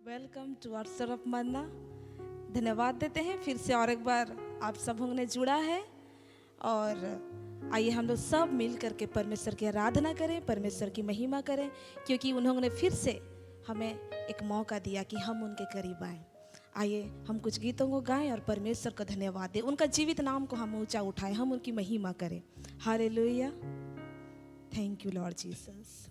Welcome to our Surf मन्ना। धन्यवाद देते हैं फिर से और एक बार आप सब ने जुड़ा है। और आइए हम लोग सब मिल करके परमेश्वर की आराधना करें, परमेश्वर की महिमा करें, क्योंकि उन्होंने फिर से हमें एक मौका दिया कि हम उनके करीब आएँ। आइए हम कुछ गीतों को गाएं और परमेश्वर को धन्यवाद दें, उनका जीवित नाम को हम ऊंचा उठाएं, हम उनकी महिमा करें। Hallelujah, thank you Lord Jesus.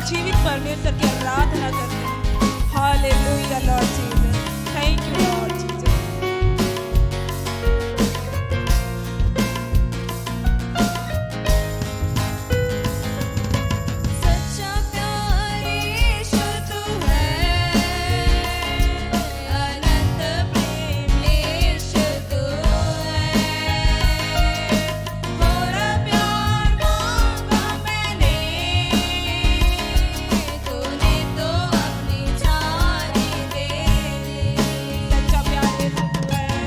जीवित परमेश्वर की आराधना करते हैं। Hallelujah Lord Jesus, thank you Lord Jesus. सच्चा प्यार यीशु तू है, अनंत प्रेम यीशु तू है। थोड़ा प्यार मांगा मैंने, तूने तो अपनी जान ही दे दी। सच्चा प्यार यीशु तू है।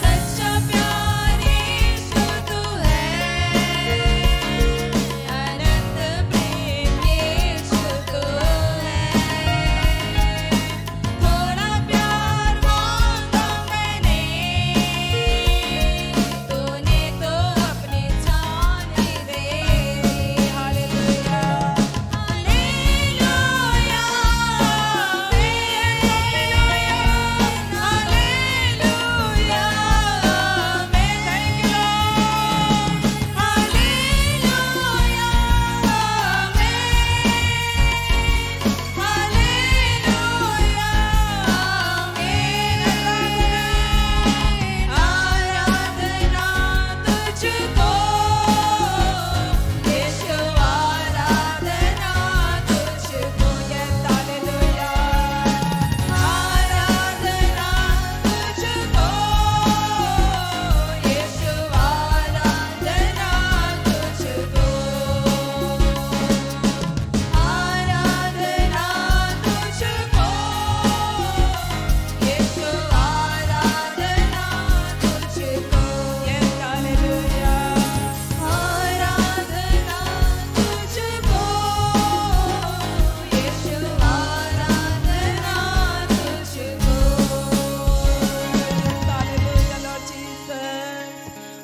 सच्चा प्यार यीशु तू है, अनंत प्रेम यीशु तू है। थोड़ा प्यार मांगा मैंने, तूने तो अपनी जान ही दे दी। Hallelujah, hallelujah,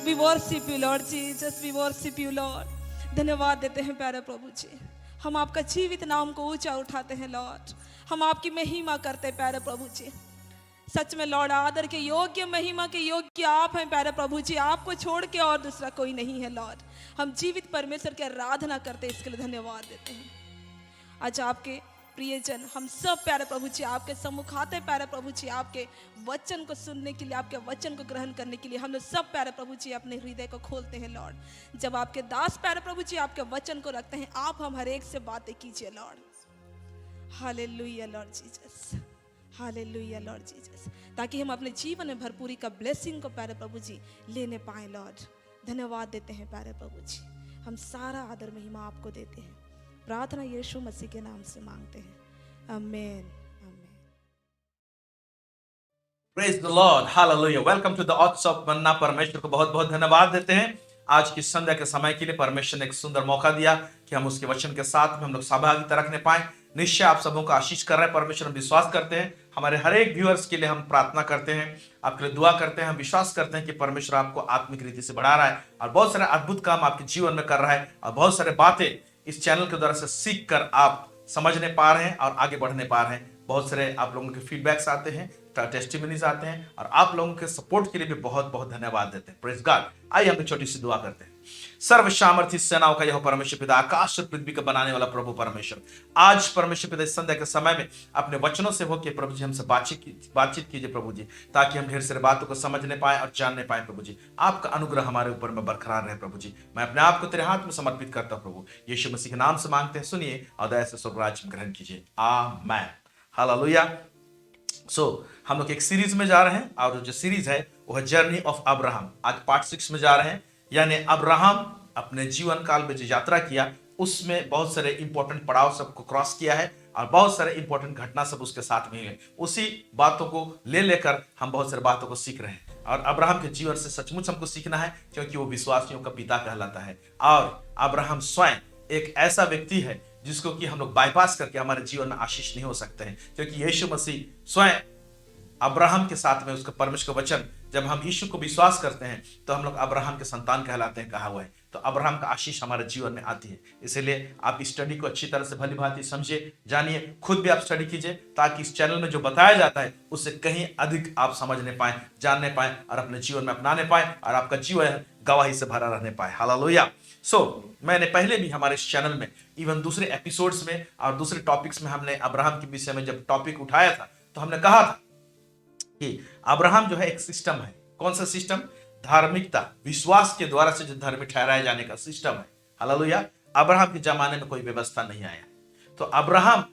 We worship you Lord Jesus, we worship you Lord। धन्यवाद देते हैं प्यारे प्रभु जी, हम आपका जीवित नाम को ऊंचा उठाते हैं लॉर्ड, हम आपकी महिमा करते हैं प्यारे प्रभु जी। सच में लॉर्ड आदर के योग्य, महिमा के योग्य आप हैं प्यारे प्रभु जी। आपको छोड़ के और दूसरा कोई नहीं है लॉर्ड। हम जीवित परमेश्वर की आराधना करते हैं, इसके लिए धन्यवाद देते हैं। आज आपके प्रियजन हम सब प्यारे प्रभु जी आपके सम्मुख आते हैं प्यारे प्रभु जी, आपके वचन को सुनने के लिए, आपके वचन को ग्रहण करने के लिए हम लोग सब प्यारे प्रभु जी अपने हृदय को खोलते हैं लॉर्ड। जब आपके दास प्यारे प्रभु जी आपके वचन को रखते हैं, आप हम हर एक से बातें कीजिए Lord. Hallelujah Lord Jesus, hallelujah Lord Jesus, ताकि हम अपने जीवन में भरपूरी का ब्लेसिंग को प्यारे प्रभु जी लेने पाए लॉर्ड। धन्यवाद देते हैं प्यारे प्रभु जी, हम सारा आदर महिमा आपको देते हैं। प्रार्थना यीशु मसीह के नाम से मांगते हैं, आमीन आमीन। Praise the Lord, hallelujah. Welcome to the oats of manna. परमेश्वर को बहुत बहुत धन्यवाद देते हैं आज की संध्या के समय के लिए। परमेश्वर ने एक सुंदर मौका दिया कि हम उसके वचन के साथ में हम लोग सहभागिता रखने पाए। निश्चय आप सबों का आशीष कर रहे हैं। परमेश्वर हम विश्वास करते हैं, हमारे हर एक व्यूअर्स के लिए हम प्रार्थना करते हैं, आपके लिए दुआ करते हैं। हम विश्वास करते हैं कि परमेश्वर आपको आत्मिक रीति से बढ़ा रहा है और बहुत सारे अद्भुत काम आपके जीवन में कर रहा है और बहुत सारे बातें इस चैनल के द्वारा से सीख कर आप समझने पा रहे हैं और आगे बढ़ने पा रहे हैं। बहुत सारे आप लोगों के फीडबैक्स आते हैं, टेस्टिमनीज आते हैं और आप लोगों के सपोर्ट के लिए भी बहुत बहुत धन्यवाद देते हैं। Praise God. आइए हम एक छोटी सी दुआ करते हैं। सर्व सामर्थी सेनाओं का यह परमेश्वर पिता, आकाश और पृथ्वी का बनाने वाला प्रभु परमेश्वर, आज परमेश्वर पिता इस संध्या के समय में अपने वचनों से होकर प्रभु जी हमसे बातचीत कीजिए प्रभु जी, ताकि हम ढेर सारी बातों को समझने पाए और जानने पाए प्रभु जी। आपका अनुग्रह हमारे ऊपर में बरकरार रहे प्रभु जी। मैं अपने आप को तेरे हाथ में समर्पित करता हूं प्रभु, यीशु मसीह के नाम से मांगते हैं, सुनिए और दया से स्वर्गराज में ग्रहण कीजिए, आमीन। हालेलुया। हम लोग एक सीरीज में जा रहे हैं और जो सीरीज है वो है जर्नी ऑफ अब्राहम। आज पार्ट 6 में जा रहे हैं, यानी अब्राहम अपने जीवन काल में जो यात्रा किया उसमें बहुत सारे इंपॉर्टेंट पड़ाव सबको क्रॉस किया है और बहुत सारे इंपॉर्टेंट घटना सब उसके साथ में है। उसी बातों को लेकर हम बहुत सारे बातों को सीख रहे हैं और अब्राहम के जीवन से सचमुच हमको सीखना है, क्योंकि वो विश्वासियों का पिता कहलाता है। और अब्राहम स्वयं एक ऐसा व्यक्ति है जिसको कि हम लोग बाईपास करके हमारे जीवन में आशीष नहीं हो सकते हैं, क्योंकि यीशु मसीह स्वयं अब्राहम के साथ में उसका परमेश्वर का वचन, जब हम यीशु को विश्वास करते हैं तो हम लोग अब्राहम के संतान कहलाते हैं, कहा हुआ है। तो अब्राहम का आशीष हमारे जीवन में आती है। इसलिए आप इस स्टडी को अच्छी तरह से भली भांति समझिए, जानिए, खुद भी आप स्टडी कीजिए, ताकि इस चैनल में जो बताया जाता है उससे कहीं अधिक आप समझने पाए, जानने पाए और अपने जीवन में अपनाने पाए और आपका जीवन गवाही से भरा रहने पाए। हालेलुया। मैंने पहले भी हमारे इस चैनल में इवन दूसरे एपिसोड्स में और दूसरे टॉपिक्स में हमने अब्राहम के विषय में जब टॉपिक उठाया था तो हमने कहा था कि अब्राहम जो है एक सिस्टम है। कौन सा सिस्टम? धार्मिकता, विश्वास के द्वारा से जो धर्मी ठहराए जाने का सिस्टम है। हालेलुया। अब्राहम के जमाने में कोई व्यवस्था नहीं आया, तो अब्राहम,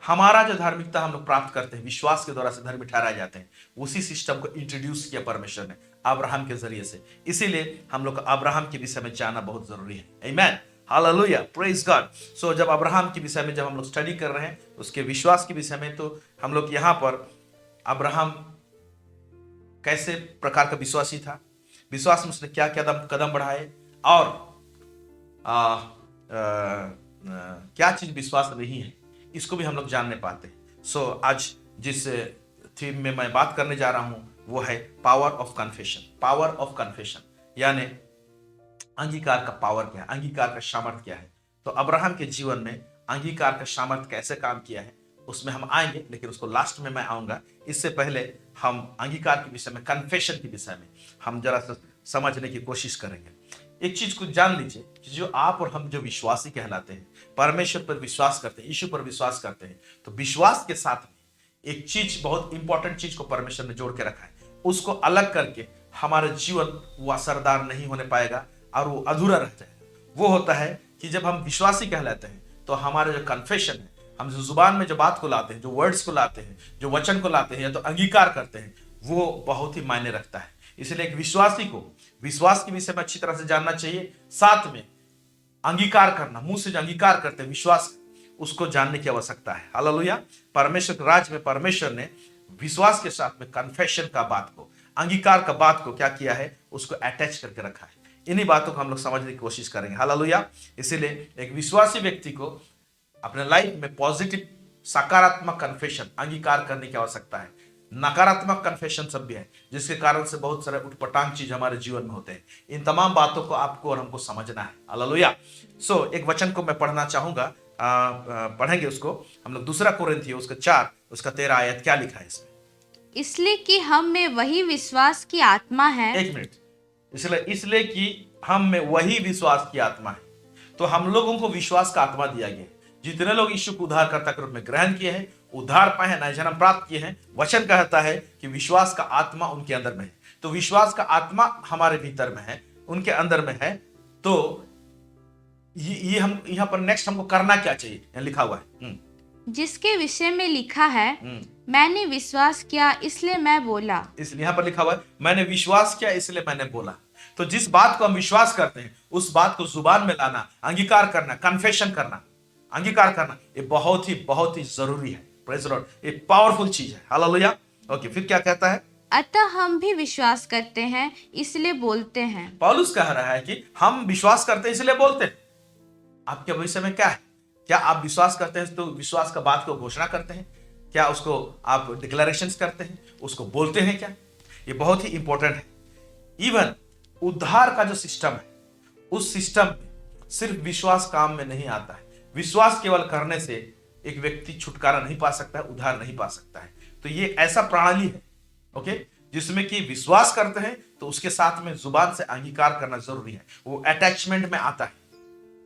हमारा जो धार्मिकता हम लोग प्राप्त करते हैं, विश्वास के द्वारा से धर्मी ठहराए जाते हैं, उसी सिस्टम को इंट्रोड्यूस किया परमेश्वर ने अब्राहम के जरिए से। इसीलिए हम लोग अब्राहम के विषय में जानना बहुत जरूरी है। आमीन, हालेलुया, प्रेज गॉड। जब अब्राहम के विषय में जब हम लोग स्टडी कर रहे हैं, उसके विश्वास के विषय में, तो हम लोग यहाँ पर अब्राहम कैसे प्रकार का विश्वासी था, विश्वास में उसने क्या क्या कदम बढ़ाए और क्या चीज विश्वास नहीं है, इसको भी हम लोग जानने पाते हैं। आज जिस थीम में मैं बात करने जा रहा हूं वो है power of confession. Power of confession यानी अंगीकार का पावर क्या है, अंगीकार का सामर्थ्य क्या है। तो अब्राहम के जीवन में अंगीकार का सामर्थ्य कैसे काम किया है उसमें हम आएंगे, लेकिन उसको लास्ट में मैं आऊंगा। इससे पहले हम अंगीकार के विषय में, कन्फेशन के विषय में हम जरा सा समझने की कोशिश करेंगे। एक चीज को जान लीजिए कि जो आप और हम जो विश्वासी कहलाते हैं, परमेश्वर पर विश्वास करते हैं, यीशु पर विश्वास करते हैं, तो विश्वास के साथ में एक चीज, बहुत इंपॉर्टेंट चीज को परमेश्वर ने जोड़ के रखा है। उसको अलग करके हमारा जीवन वो असरदार नहीं होने पाएगा और वो अधूरा रह जाएगा। वो होता है कि जब हम विश्वासी कहलाते हैं तो हमारा जो कन्फेशन है, हम जो जुबान में जो बात को लाते हैं, जो वर्ड्स को लाते हैं, जो वचन को लाते हैं या तो अंगीकार करते हैं, वो बहुत ही मायने रखता है। इसलिए एक विश्वासी को विश्वास के विषय में अच्छी तरह से जानना चाहिए, साथ में अंगीकार करना, मुंह से जो अंगीकार करते हैं विश्वास, उसको जानने की आवश्यकता है। हालेलुया। परमेश्वर के राज्य में परमेश्वर ने विश्वास के साथ में कन्फेशन का बात को, अंगीकार का बात को क्या किया है, उसको अटैच करके रखा है। इन्हीं बातों को हम लोग समझने की कोशिश करेंगे। हालेलुया। इसीलिए एक विश्वासी व्यक्ति को अपने लाइफ में पॉजिटिव, सकारात्मक कन्फेशन, अंगीकार करने की आवश्यकता है। नकारात्मक कन्फेशन सब भी है, जिसके कारण से बहुत सारे उटपटांग चीज हमारे जीवन में होते हैं। इन तमाम बातों को आपको और हमको समझना है। हालेलुया। एक वचन को मैं पढ़ना चाहूंगा पढ़ेंगे उसको हम लोग। दूसरा कोरिन्थियों उसका 4 उसका 13 आयत, क्या लिखा है इसमें? इसलिए कि हम में वही विश्वास की आत्मा है। एक मिनट। इसलिए कि हम में वही विश्वास की आत्मा है। तो हम लोगों को विश्वास का आत्मा दिया गया है। जितने लोग यीशु को उद्धारकर्ता के रूप में ग्रहण किए हैं, उद्धार पाए हैं, नया जन्म प्राप्त किए हैं, वचन कहता है कि विश्वास का आत्मा उनके अंदर में है। तो विश्वास का आत्मा हमारे भीतर में है, उनके अंदर में है। तो ये हम यहाँ पर नेक्स्ट हमको करना क्या चाहिए, यहाँ लिखा हुआ है। जिसके विषय में लिखा है, मैंने विश्वास किया इसलिए मैं बोला। इसलिए यहाँ पर लिखा हुआ है मैंने विश्वास किया इसलिए मैंने बोला। तो जिस बात को हम विश्वास करते हैं उस बात को जुबान में लाना, अंगीकार करना, कन्फेशन करना, अंगीकार करना, ये बहुत ही जरूरी है। प्रेज़ द लॉर्ड, ये पावरफुल चीज है। हालेलुया। ओके, फिर क्या कहता है? अतः हम भी विश्वास करते हैं इसलिए बोलते हैं। पौलुस कह रहा है कि हम विश्वास करते हैं इसलिए बोलते हैं। आपके भविष्य में क्या है? क्या आप विश्वास करते हैं तो विश्वास का बात को घोषणा करते हैं? क्या उसको आप डिक्लेरेशंस करते हैं, उसको बोलते हैं क्या? ये बहुत ही इंपॉर्टेंट है। इवन उद्धार का जो सिस्टम है, उस सिस्टम में सिर्फ विश्वास काम में नहीं आता है। विश्वास केवल करने से एक व्यक्ति छुटकारा नहीं पा सकता है, उद्धार नहीं पा सकता है। तो ये ऐसा प्रणाली है, ओके, जिसमें कि विश्वास करते हैं तो उसके साथ में जुबान से अंगीकार करना जरूरी है। वो अटैचमेंट में आता है।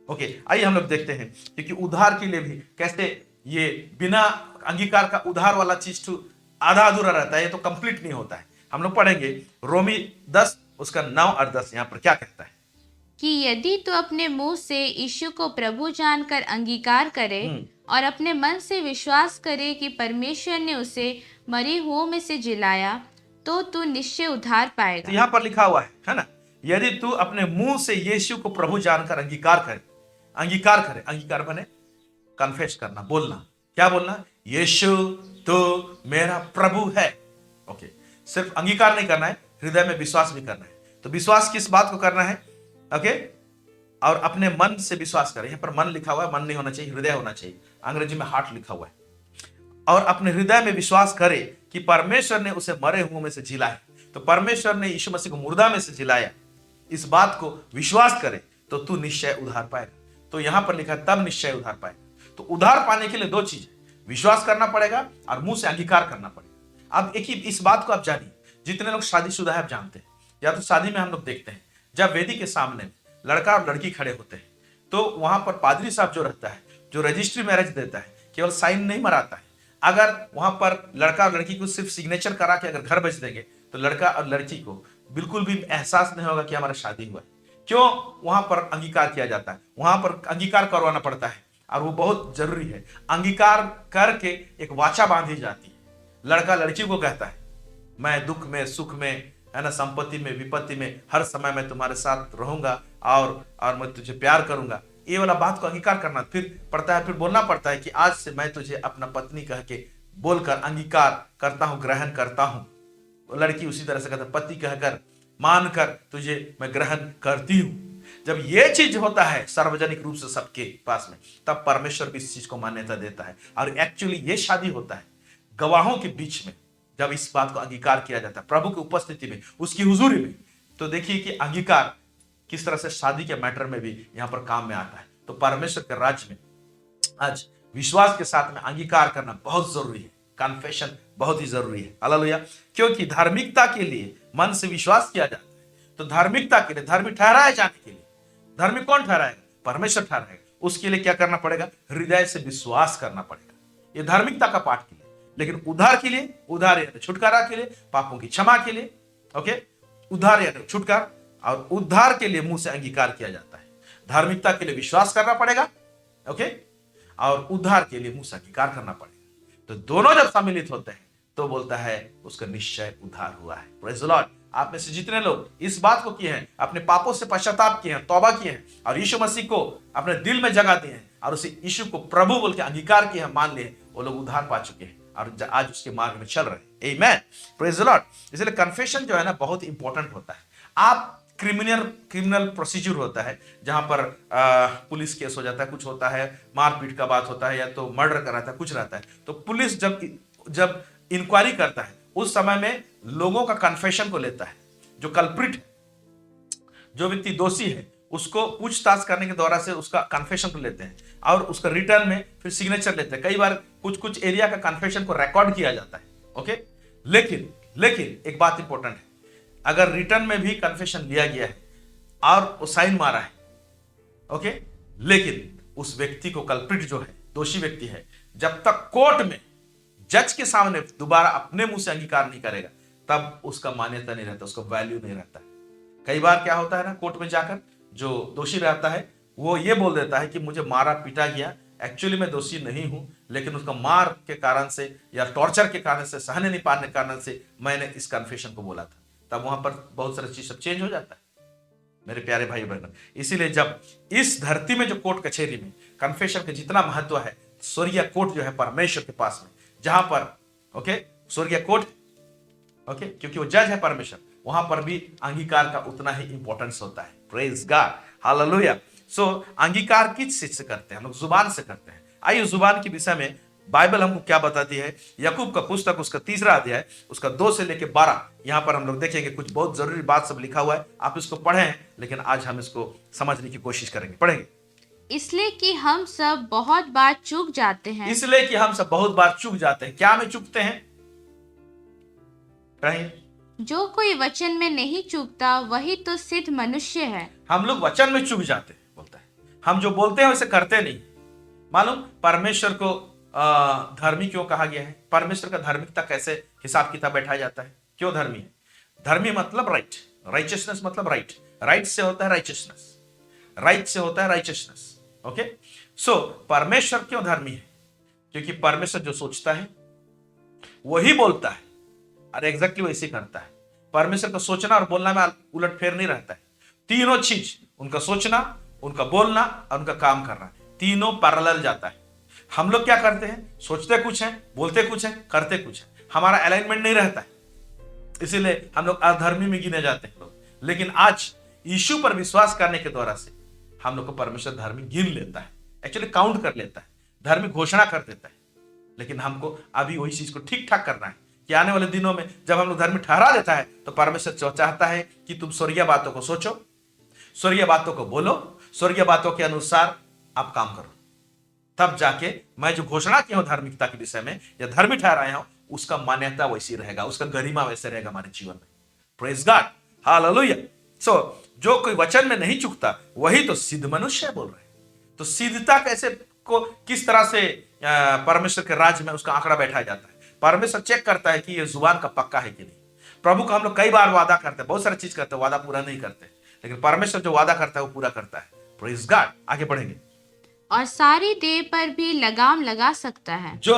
ओके, आइए हम लोग देखते हैं क्योंकि उद्धार के लिए भी कैसे ये बिना अंगीकार का उद्धार वाला चीज तो आधा अधूरा रहता है, ये तो कंप्लीट नहीं होता है। हम लोग पढ़ेंगे रोमी 10 उसका 9 और 10। यहाँ पर क्या कहता है कि यदि तू अपने मुंह से यीशु को प्रभु जानकर अंगीकार करे और अपने मन से विश्वास करे कि परमेश्वर ने उसे मरे हुओं में से जिलाया, तो तू निश्चय उद्धार तो पाएगा। यहाँ पर लिखा हुआ है ना, यदि तू अपने मुंह से यीशु को प्रभु जानकर अंगीकार करे, अंगीकार बने कन्फेस करना, बोलना। क्या बोलना? यीशु तो मेरा प्रभु है। ओके, सिर्फ अंगीकार नहीं करना है, हृदय में विश्वास भी करना है। तो विश्वास किस बात को करना है? ओके, और अपने मन से विश्वास करें। यहाँ पर मन लिखा हुआ है, मन नहीं होना चाहिए, हृदय होना चाहिए। अंग्रेजी में हार्ट लिखा हुआ है। और अपने हृदय में विश्वास करे कि परमेश्वर ने उसे मरे हुओं में से जिलाया। तो परमेश्वर ने यीशु मसीह को मुर्दा में से जिलाया, इस बात को विश्वास करे तो तू निश्चय उद्धार पाएगा। तो यहां पर लिखा है तब निश्चय उद्धार पाएगा। तो उद्धार पाने के लिए दो चीज, विश्वास करना पड़ेगा और मुंह से अंगीकार करना पड़ेगा। अब एक ही इस बात को आप जानिए, जितने लोग शादीशुदा है आप जानते हैं, या तो शादी में हम लोग देखते हैं जब वेदी के सामने लड़का और लड़की खड़े होते हैं तो वहां पर पादरी साहब जो रहता है, जो रजिस्ट्री मैरिज देता है, केवल साइन नहीं मराता है। अगर वहां पर लड़का और लड़की को सिर्फ सिग्नेचर करा के अगर घर भेज देंगे तो लड़का और लड़की को बिल्कुल भी एहसास नहीं होगा कि हमारा शादी हुआ है। क्यों? वहां पर अंगीकार किया जाता है, वहां पर अंगीकार करवाना पड़ता है और वो बहुत जरूरी है। अंगीकार करके एक वाचा बांधी जाती है। लड़का लड़की को कहता है मैं दुख में सुख में, है ना, संपत्ति में विपत्ति में हर समय मैं तुम्हारे साथ रहूंगा और मैं तुझे प्यार करूंगा। ये वाला बात को अंगीकार करना फिर पड़ता है, फिर बोलना पड़ता है कि आज से मैं तुझे अपना पत्नी कह के बोलकर अंगीकार करता हूं, ग्रहण करता हूं। लड़की उसी तरह से कहता है पति कहकर मानकर तुझे मैं ग्रहण करती हूं। जब ये चीज होता है सार्वजनिक रूप से सबके पास में, तब परमेश्वर भी इस चीज को मान्यता देता है। और एक्चुअली ये शादी होता है गवाहों के बीच में, जब इस बात को अंगीकार किया जाता है प्रभु की उपस्थिति में, उसकी हुजूरी में। तो देखिए कि अंगीकार किस तरह से शादी के मैटर में भी यहां पर काम में आता है। तो परमेश्वर के राज्य में आज विश्वास के साथ में अंगीकार करना बहुत जरूरी है, कन्फेशन बहुत ही जरूरी है। हालेलुया। क्योंकि धार्मिकता के लिए मन से विश्वास किया जाता है। तो धार्मिकता के लिए, धार्मिक ठहराए जाने के लिए, धार्मिक कौन ठहराएगा? परमेश्वर ठहराएगा। उसके लिए क्या करना पड़ेगा? हृदय से विश्वास करना पड़ेगा। ये धार्मिकता का पाठ के लिए। लेकिन उद्धार के लिए, उद्धार यानी छुटकारा के लिए, पापों की क्षमा के लिए, ओके, उद्धार यानी छुटकारा, और उद्धार के लिए मुंह से अंगीकार किया जाता है। धार्मिकता के लिए विश्वास करना पड़ेगा, ओके, और उद्धार के लिए मुंह से अंगीकार करना पड़ेगा। तो दोनों जब सम्मिलित होते हैं तो बोलता है उसका निश्चय उद्धार हुआ है। Praise the Lord. आप में से जितने लोग इस बात को किए हैं, अपने पापों से पश्चाताप किए हैं, तौबा किए हैं और यीशु मसीह को अपने दिल में जगह दिए हैं और उसे यीशु को प्रभु बोल के अंगीकार किए हैं, मान लिए, वो लोग उद्धार पा चुके हैं और आज उसके मार्ग में चल रहे हैं। आमेन। Praise the Lord. इसलिए कन्फेशन जो है ना बहुत इंपॉर्टेंट होता है। आप क्रिमिनल प्रोसीजर होता है जहां पर पुलिस केस हो जाता है, कुछ होता है, मारपीट का बात होता है या तो मर्डर का रहता है, कुछ रहता है। तो पुलिस जब इंक्वायरी करता है उस समय में लोगों का कन्फेशन को लेता है। जो कल्प्रिट है, जो व्यक्ति दोषी है, उसको पूछताछ करने के द्वारा से उसका कन्फेशन को लेते हैं। और उसका रिटर्न में फिर सिग्नेचर लेते हैं। कई बार कुछ कुछ एरिया का कन्फेशन को रिकॉर्ड किया जाता है, ओके। लेकिन लेकिन एक बात इंपॉर्टेंट है, अगर रिटर्न में भी कन्फेशन लिया गया है और वो साइन मारा है, ओके, लेकिन उस व्यक्ति को, कल्प्रिट जो है, दोषी व्यक्ति है, जब तक कोर्ट में जज के सामने दोबारा अपने मुंह से अंगीकार नहीं करेगा तब उसका मान्यता नहीं रहता, उसका वैल्यू नहीं रहता। कई बार क्या होता है ना, कोर्ट में जाकर जो दोषी रहता है वो ये बोल देता है कि मुझे मारा पीटा गया, एक्चुअली मैं दोषी नहीं हूं, लेकिन उसका मार के कारण से या टॉर्चर के कारण से, सहने नहीं पाने के कारण से मैंने इस कन्फेशन को बोला था। तब वहां पर बहुत सारी चीज सब चेंज हो जाता है मेरे प्यारे भाई बहनों। इसीलिए जब इस धरती में जो कोर्ट कचहरी में कन्फेशन का जितना महत्व है, स्वर्गीय कोर्ट जो है परमेश्वर के पास में, जहां पर ओके स्वर्गीय कोर्ट, ओके, क्योंकि वो जज है परमेश्वर, वहां पर भी अंगीकार का उतना ही इंपॉर्टेंस होता है। Praise God, hallelujah. सो अंगीकार किस चीज से करते हैं हम लोग? जुबान से करते हैं। आइए जुबान के विषय में बाइबल हमको क्या बताती है। याकूब का पुस्तक उसका 3रा अध्याय उसका 2 से लेकर 12, यहां पर हम लोग देखेंगे कुछ बहुत जरूरी बात सब लिखा हुआ है। आप इसको पढ़ें, लेकिन आज हम इसको समझने की कोशिश करेंगे। पढ़ेंगे। इसलिए कि हम सब बहुत बार चूक जाते हैं। इसलिए कि हम सब बहुत बार चूक जाते हैं। क्या में चूकते हैं? पढ़ेंगे। जो कोई वचन में नहीं चूकता वही तो सिद्ध मनुष्य है। हम लोग वचन में चूक जाते हैं, बोलता है। हम जो बोलते हैं वैसे करते नहीं। मालूम परमेश्वर को धर्मी क्यों कहा गया है? परमेश्वर का धार्मिकता कैसे हिसाब किताब बैठाया जाता है? क्यों धर्मी है? धर्मी मतलब राइट, राइचियसनेस मतलब राइट, राइट से होता है राइचियसनेस, राइट से होता है राइचियसनेस, ओके। सो परमेश्वर क्यों धर्मी है? क्योंकि परमेश्वर जो सोचता है वही बोलता है और एग्जैक्टली वैसे करता है। परमेश्वर का सोचना और बोलना में उलट फेर नहीं रहता है। तीनों चीज, उनका सोचना, उनका बोलना और उनका काम करना, तीनों पैरेलल जाता है। हम लोग क्या करते हैं? सोचते कुछ है, बोलते कुछ है, करते कुछ है, हमारा अलाइनमेंट नहीं रहता है, इसीलिए हम लोग अधर्मी में गिने जाते हैं लोग। लेकिन आज यीशु पर विश्वास करने के द्वारा से हम लोग को परमेश्वर धर्मी गिन लेता है, एक्चुअली काउंट कर लेता है, धर्मी घोषणा कर देता है। लेकिन हमको अभी वही चीज को ठीक ठाक करना है कि आने वाले दिनों में जब हम लोग धर्मी ठहरा देता है तो परमेश्वर चाहता है कि तुम स्वर्गीय बातों को सोचो, स्वर्गीय बातों को बोलो, स्वर्गीय बातों के अनुसार आप काम करो। तब जाके मैं जो घोषणा की हूं धार्मिकता के विषय में या धर्मी ठहराया हूं, उसका मान्यता वैसी रहेगा, उसका गरिमा वैसे रहेगा हमारे जीवन में। Praise God, hallelujah. सो जो कोई वचन में नहीं चूकता वही तो सिद्ध मनुष्य बोल रहे हैं। तो सिद्धता कैसे को किस तरह से परमेश्वर के राज्य में उसका आंकड़ा बैठाया जाता है? परमेश्वर चेक करता है कि ये जुबान का पक्का है कि नहीं। प्रभु को हम लोग कई बार वादा करते हैं, बहुत सारी चीज करते हैं, वादा पूरा नहीं करते, लेकिन परमेश्वर जो वादा करता है वो पूरा करता है। Praise God. आगे बढ़ेंगे। और सारी देह पर भी लगाम लगा सकता है। जो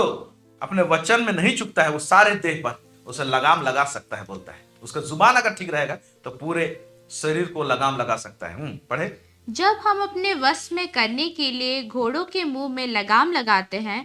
अपने वचन में नहीं चुकता है वो सारे देह पर उसे लगाम लगा सकता है, बोलता है। उसका जुबान अगर ठीक रहेगा तो पूरे शरीर को लगाम लगा सकता है। पढ़े। जब हम अपने वश में करने के लिए घोड़ों के मुंह में लगाम लगाते हैं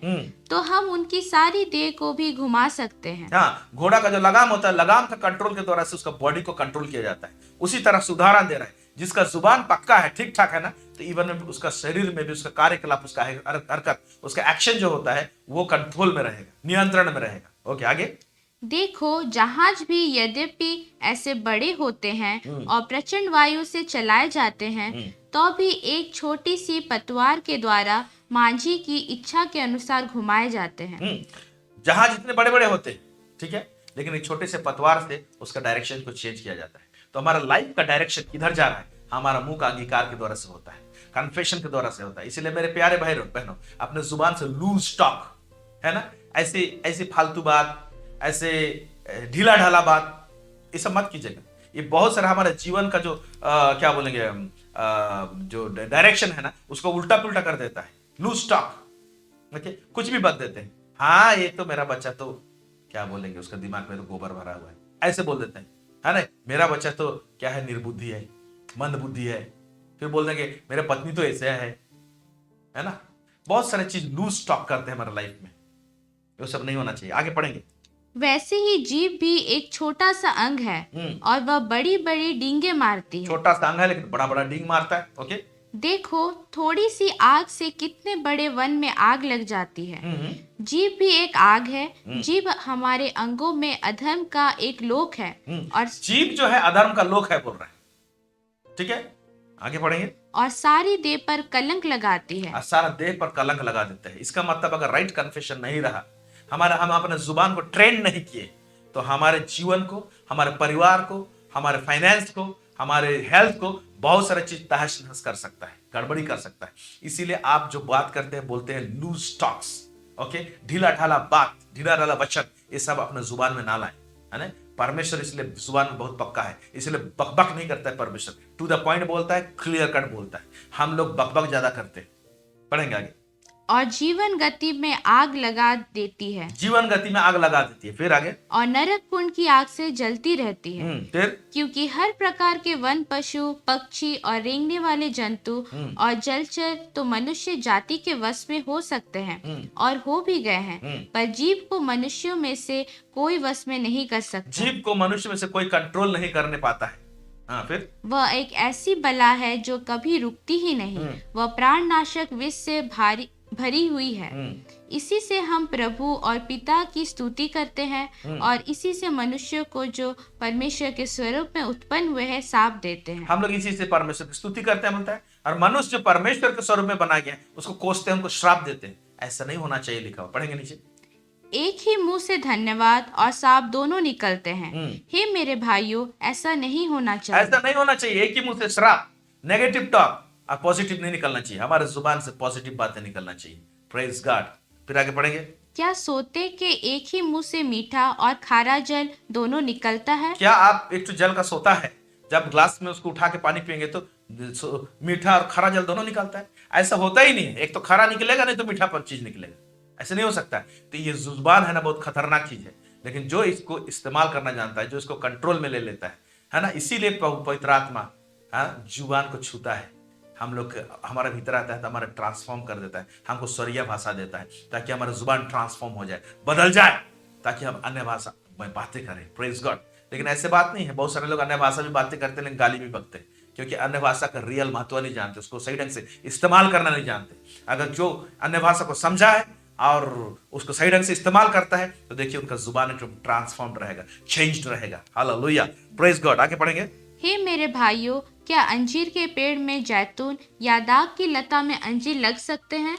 तो हम उनकी सारी देह को भी घुमा सकते हैं। हाँ, घोड़ा का जो लगाम होता है, लगाम का कंट्रोल के द्वारा से उसका बॉडी को कंट्रोल किया जाता है। उसी तरह सुधारण दे रहा है, जिसका जुबान पक्का है, ठीक ठाक है ना, तो इवन में उसका शरीर में भी उसका कार्यकलाप, उसका हरकत, उसका एक्शन जो होता है वो कंट्रोल में रहेगा, नियंत्रण में रहेगा। ओके, आगे। देखो, जहाज भी यद्यपि ऐसे बड़े होते हैं और प्रचंड वायु से चलाए जाते हैं तो भी एक छोटी सी पतवार के द्वारा मांझी की इच्छा के अनुसार घुमाए जाते हैं। जहाज इतने बड़े बड़े होते हैं, ठीक है, लेकिन एक छोटे से पतवार से उसका डायरेक्शन को चेंज किया जाता है। तो हमारा लाइफ का डायरेक्शन किधर जा रहा है? हमारा मुंह का अंगीकार के द्वारा से होता है, कन्फेशन के द्वारा से होता है। इसलिए मेरे प्यारे भाई बहनों, अपने जुबान से लूज टॉक, है ना, ऐसी फालतू बात, ऐसे ढीला ढाला बात, ये सब मत कीजिएगा। ये बहुत सारा हमारे जीवन का जो क्या बोलेंगे जो डायरेक्शन है ना, उसको उल्टा पुल्टा कर देता है। लूज टॉक, ओके, कुछ भी बक देते हैं। हाँ, ये तो मेरा बच्चा तो क्या बोलेंगे, उसका दिमाग में तो गोबर भरा हुआ है, ऐसे बोल देते हैं, है ना। मेरा बच्चा तो क्या है, निर्बुद्धि है, मंद बुद्धि है। फिर बोल देंगे मेरे पत्नी तो ऐसे है ना। बहुत सारे चीज लूज टॉक करते हैं हमारे लाइफ में, वो सब नहीं होना चाहिए। आगे पढ़ेंगे। वैसे ही जीभ भी एक छोटा सा अंग है और वह बड़ी बड़ी डींगे मारती है। छोटा सा अंग है लेकिन बड़ा बड़ा डींग मारता है। ओके, देखो, थोड़ी सी आग से कितने बड़े वन में आग लग जाती है। जीभ भी एक आग है। जीभ हमारे अंगों में अधर्म का एक लोक है और जीभ जो है अधर्म का लोक है, बोल रहा है। ठीक है, आगे पढ़ेंगे। और सारी देह पर कलंक लगाती है। और सारा देह पर कलंक लगा देते हैं। इसका मतलब अगर राइट कन्फेशन नहीं रहा, हम अपने जुबान को ट्रेन नहीं किए, तो हमारे जीवन को, हमारे परिवार को, हमारे फाइनेंस को, हमारे हेल्थ को बहुत सारे चीज तहस नहस कर सकता है, गड़बड़ी कर सकता है। इसीलिए आप जो बात करते हैं, बोलते हैं लूज टॉक्स, ओके, ढीला ढाला बात, ढीला ढाला वचन, ये सब अपने जुबान में ना लाएं, है ना। परमेश्वर इसलिए जुबान में बहुत पक्का है, इसलिए बकबक नहीं करता है परमेश्वर, टू द पॉइंट बोलता है, क्लियर कट बोलता है। हम लोग बकबक ज्यादा करते हैं। पढ़ेंगे आगे। और जीवन गति में आग लगा देती है। जीवन गति में आग लगा देती है। फिर आगे, और नरक कुंड की आग से जलती रहती है। फिर क्योंकि हर प्रकार के वन पशु, पक्षी और रेंगने वाले जंतु और जलचर तो मनुष्य जाति के वश में हो सकते हैं और हो भी गए हैं, पर जीव को मनुष्यों में से कोई वश में नहीं कर सकता। जीव को मनुष्य में से कोई कंट्रोल नहीं करने पाता है। हाँ, फिर वह एक ऐसी बला है जो कभी रुकती ही नहीं। वह प्राणनाशक विष से भरी हुई है। इसी से हम प्रभु और पिता की स्तुति करते हैं और इसी से मनुष्य को जो परमेश्वर के स्वरूप में उत्पन्न हुए हैं साप देते हैं। हम लोग इसी से परमेश्वर की स्तुति करते हैं, बोलता है। और मनुष्य जो परमेश्वर के स्वरूप में बना गया, उसको कोसते हैं, उनको श्राप देते हैं। ऐसा नहीं होना चाहिए, लिखा हुआ। पढ़ेंगे नीचे। एक ही मुंह से धन्यवाद और साप दोनों निकलते हैं। हे मेरे भाइयों, ऐसा नहीं होना चाहिए। ऐसा नहीं होना चाहिए। एक ही मुंह से श्राप, नेगेटिव टॉक, और पॉजिटिव नहीं निकलना चाहिए। हमारे जुबान से पॉजिटिव बातें निकलना चाहिए। Praise God. फिर आगे पढ़ेंगे। क्या सोते के एक ही मुंह से मीठा और खारा जल दोनों निकलता है? क्या आप एक तो जल का सोता है, जब ग्लास में उसको उठा के पानी पिएंगे तो मीठा और खारा जल दोनों निकलता है? ऐसा होता ही नहीं है। एक तो खारा निकलेगा, नहीं तो मीठा पर चीज निकलेगा। ऐसा नहीं हो सकता है। तो ये जुबान है ना, बहुत खतरनाक चीज है। लेकिन जो इसको इस्तेमाल करना जानता है, जो इसको कंट्रोल में ले लेता है ना, इसीलिए पवित्र आत्मा जुबान को छूता है। हम लोग, हमारे भीतर आता है तो हमारा ट्रांसफॉर्म कर देता है, हमको स्वरीय भाषा देता है, ताकि हमारा जुबान ट्रांसफॉर्म हो जाए, बदल जाए, ताकि हम अन्य भाषा में बातें करें। Praise God. लेकिन ऐसे बात नहीं है। बहुत सारे लोग अन्य भाषा भी बातें करते हैं, लेकिन गाली भी बकते हैं, क्योंकि अन्य भाषा का रियल महत्व नहीं जानते, उसको सही ढंग से इस्तेमाल करना नहीं जानते। अगर जो अन्य भाषा को समझा है और उसको सही ढंग से इस्तेमाल करता है, तो देखिए उनका जुबान ट्रांसफॉर्म रहेगा, चेंज्ड रहेगा। Hallelujah, praise God. आगे पढ़ेंगे। हे मेरे भाइयों, क्या अंजीर के पेड़ में जैतून या दाग की लता में अंजीर लग सकते हैं?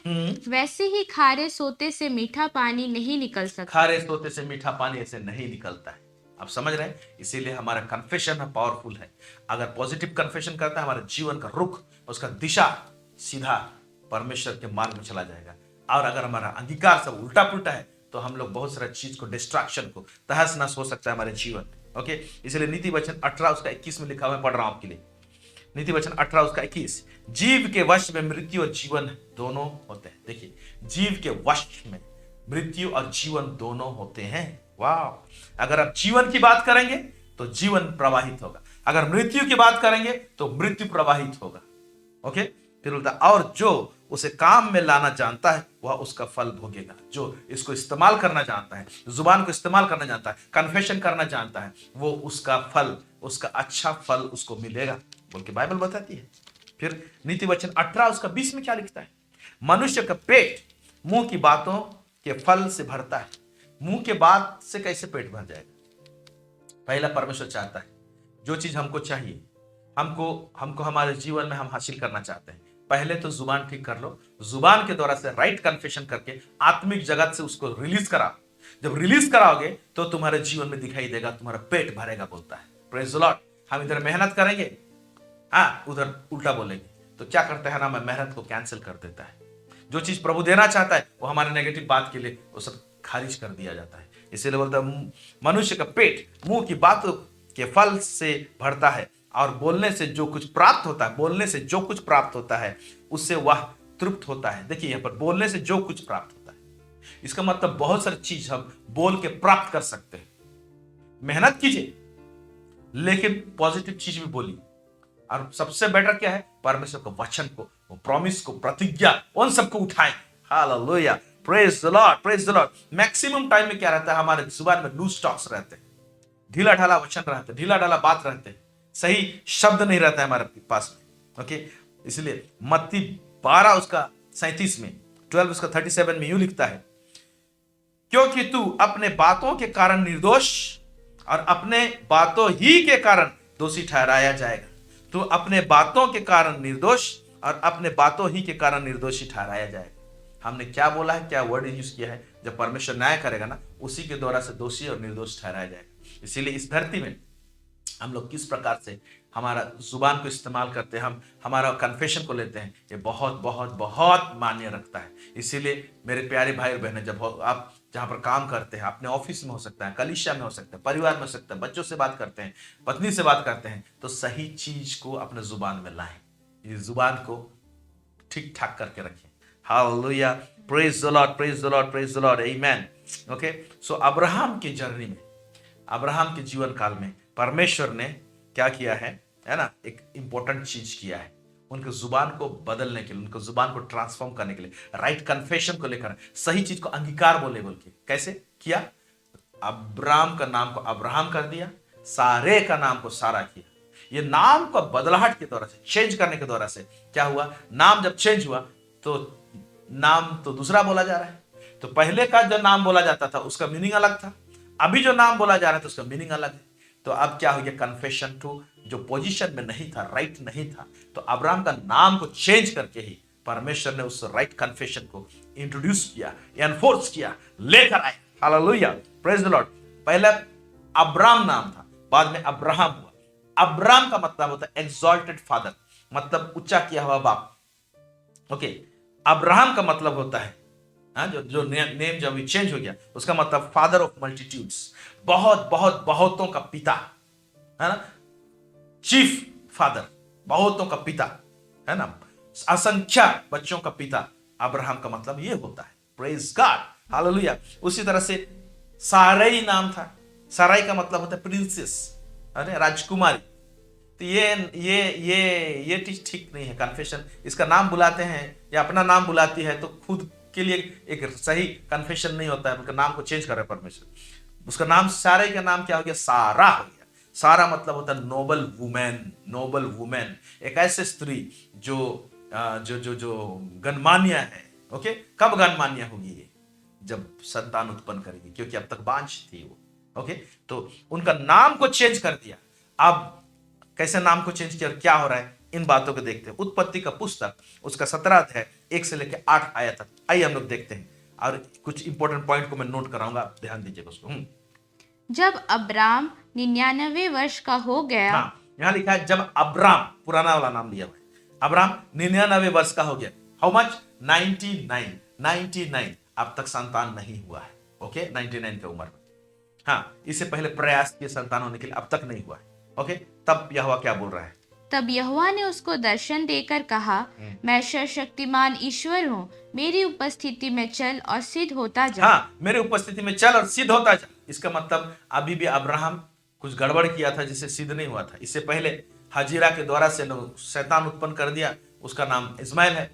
वैसे ही खारे सोते से मीठा पानी नहीं निकल सकता। खारे सोते से मीठा पानी ऐसे नहीं निकलता है। आप समझ रहे हैं? इसीलिए हमारा कन्फेशन है, पावरफुल है। अगर पॉजिटिव कन्फेशन करता है, हमारे जीवन का रुख, उसका दिशा सीधा परमेश्वर के मार्ग में चला जाएगा। और अगर हमारा अंगीकार सब उल्टा पुल्टा है, तो हम लोग बहुत सारा चीज को, डिस्ट्रैक्शन को, तहस नहस हो सकता है हमारे जीवन। ओके, इसलिए नीति वचन 18 उसका 21 में लिखा हुआ है, पढ़ रहा हूं आपके लिए। नीति वचन 18 उसका 21, जीव के वश में मृत्यु और जीवन दोनों होते हैं। देखिए, जीव के वश में मृत्यु और जीवन दोनों होते हैं। वाह! अगर आप जीवन की बात करेंगे तो जीवन प्रवाहित होगा, अगर मृत्यु की बात करेंगे तो मृत्यु प्रवाहित होगा। ओके, फिर बोलता, और जो उसे काम में लाना जानता है वह उसका फल भोगेगा। जो इसको इस्तेमाल करना जानता है, जुबान को इस्तेमाल करना जानता है, कन्फेशन करना जानता है, वो उसका फल, उसका अच्छा फल उसको मिलेगा, बोल के बाइबल बताती है। फिर नीति वचन 18 उसका 20 में क्या लिखता है? मनुष्य का पेट मुंह की बातों के फल से भरता है। मुंह के बात से कैसे पेट भर जाएगा? पहला परमेश्वर चाहता है जो चीज हमको चाहिए, हमको हमारे जीवन में हम हासिल करना चाहते हैं, पहले तो जुबान ठीक कर लो। जुबान के द्वारा से राइट कन्फेशन करके आत्मिक जगत से उसको रिलीज कराओ। जब रिलीज कराओगे तो तुम्हारे जीवन में दिखाई देगा, तुम्हारा पेट भरेगा, बोलता है। Praise the Lord. हम इधर मेहनत करेंगे, उधर उल्टा बोलेंगे, तो क्या करता है ना, मेहनत को कैंसिल कर देता है। जो चीज प्रभु देना चाहता है वो हमारे नेगेटिव बात के लिए वो सब खारिज कर दिया जाता है। इसीलिए बोलता है, मनुष्य का पेट मुंह की बातों के फल से भरता है, और बोलने से जो कुछ प्राप्त होता है, बोलने से जो कुछ प्राप्त होता है उससे वह तृप्त होता है। देखिए यहाँ पर बोलने से जो कुछ प्राप्त होता है, इसका मतलब बहुत सारी चीज हम बोल के प्राप्त कर सकते हैं। मेहनत कीजिए, लेकिन पॉजिटिव चीज भी बोलिए। और सबसे बेटर क्या है? परमेश्वर के वचन को, वो प्रॉमिस को, प्रतिज्ञा, उन सबको उठाएं। Hallelujah, praise the Lord, praise the Lord. Maximum time में क्या रहता है? हमारे जुबान में लूज टॉक्स रहते हैं, ढीला ढाला वचन रहते हैं, ढीला ढाला बात रहते हैं, सही शब्द नहीं रहता है हमारे पास में। ओके, इसलिए मत्ती 12 उसका 37 में, 12 उसका 37 में यूं लिखता है, क्योंकि तू अपने बातों के कारण निर्दोष और अपने बातों ही के कारण दोषी ठहराया जाएगा। तू अपने बातों के कारण निर्दोष और अपने बातों ही के कारण निर्दोषी ठहराया जाएगा। हमने क्या बोला है, क्या वर्ड यूज किया है, जब परमेश्वर न्याय करेगा ना, उसी के द्वारा से दोषी और निर्दोष ठहराया जाएगा। इसीलिए इस धरती में हम लोग किस प्रकार से हमारा जुबान को इस्तेमाल करते हैं, हम हमारा कन्फेशन को लेते हैं, ये बहुत बहुत बहुत मान्य रखता है। इसीलिए मेरे प्यारे भाई और बहनें, जब आप जहाँ पर काम करते हैं, अपने ऑफिस में हो सकता है, कलीसिया में हो सकता है, परिवार में हो सकता है, बच्चों से बात करते हैं, पत्नी से बात करते हैं, तो सही चीज को अपने जुबान में लाएं। ये जुबान को ठीक ठाक करके रखें। Hallelujah, praise the Lord, praise the Lord, praise the Lord, amen. Okay, so Abraham की जर्नी में, अब्राहम के जीवन काल में परमेश्वर ने क्या किया है ना, एक इंपॉर्टेंट चीज किया है। उनके जुबान को बदलने के लिए, उनके जुबान को ट्रांसफॉर्म करने के लिए, राइट कन्फेशन को लेकर, सही चीज को अंगीकार बोल के कैसे किया। अब्राम का नाम को अब्राहम कर दिया, सारे का नाम को सारा किया। ये नाम को बदलाहट के द्वारा से, चेंज करने के द्वारा से क्या हुआ, नाम जब चेंज हुआ तो नाम तो दूसरा बोला जा रहा है। तो पहले का जो नाम बोला जाता था उसका मीनिंग अलग था, अभी जो नाम बोला जा रहा है तो उसका मीनिंग अलग है। तो अब क्या हो गया, कन्फेशन टू जो पोजीशन में नहीं था, राइट नहीं था, तो अब्राहम का नाम को चेंज करके ही परमेश्वर ने उस राइट कन्फेशन को इंट्रोड्यूस किया, एनफोर्स किया, लेकर आए। Hallelujah, praise the Lord. पहले अब्राम नाम था, बाद में अब्राहम हुआ। अब्राम का मतलब होता है एक्सॉल्टेड फादर, मतलब ऊंचा किया हुआ बाप। ओके, अब्राहम का मतलब होता है जो नेम जब चेंज हो गया, उसका मतलब फादर ऑफ मल्टीट्यूड्स, बहुत बहुत बहुतों का पिता, है ना, चीफ फादर, बहुतों का पिता, है ना, असंख्य बच्चों का पिता। अब्राहम का मतलब ये होता है। Praise God, hallelujah. उसी तरह से साराई नाम था, साराई का मतलब होता है प्रिंसेस, अरे राजकुमारी। तो ये चीज ठीक नहीं है। कन्फेशन, इसका नाम बुलाते हैं या अपना नाम बुलाती है तो खुद के लिए एक सही कन्फेशन नहीं होता है, उनका नाम को चेंज कर रहे परमेश्वर। उसका नाम, सारे का नाम क्या हो गया, सारा हो गया। सारा मतलब होता है नोबल वुमेन, नोबल वुमेन, एक ऐसे स्त्री जो जो जो जो गणमान्य है। ओके, कब गणमान्य होगी ये, जब संतान उत्पन्न करेगी, क्योंकि अब तक बांझ थी वो। ओके, तो उनका नाम को चेंज कर दिया। अब कैसे नाम को चेंज किया, क्या हो रहा है, इन बातों को देखते हैं। उत्पत्ति का पुस्तक, उसका 17 अध्याय 1 से लेकर 8 आयत तक, आइए हम लोग देखते हैं, और कुछ इंपॉर्टेंट पॉइंट को मैं नोट कराऊंगा, आप ध्यान दीजिएगा उसको। जब अब्राम 99 वर्ष का हो गया, हाँ, यहां लिखा है जब अब्राम, पुराना वाला नाम लिया हुआ है, अब्राम 99 वर्ष का हो गया। हाउ मच, 99, अब तक संतान नहीं हुआ है। ओके, 99 की उम्र में। हाँ, इससे पहले प्रयास किए संतान होने के लिए, अब तक नहीं हुआ है। ओके, तब यहोवा क्या बोल रहा है, तब यहोवा ने उसको दर्शन देकर कहा, मैं सर्वशक्तिमान ईश्वर हूँ, मेरी उपस्थिति में चल और सिद्ध होता जा। हाँ, मेरे उपस्थिति में चल और सिद्ध होता जा। इसका मतलब अभी भी अब्राहम कुछ गड़बड़ किया था जिससे सिद्ध नहीं हुआ था। इससे पहले हजीरा के द्वारा से शैतान उत्पन्न कर दिया, उसका नाम इस्माइल है।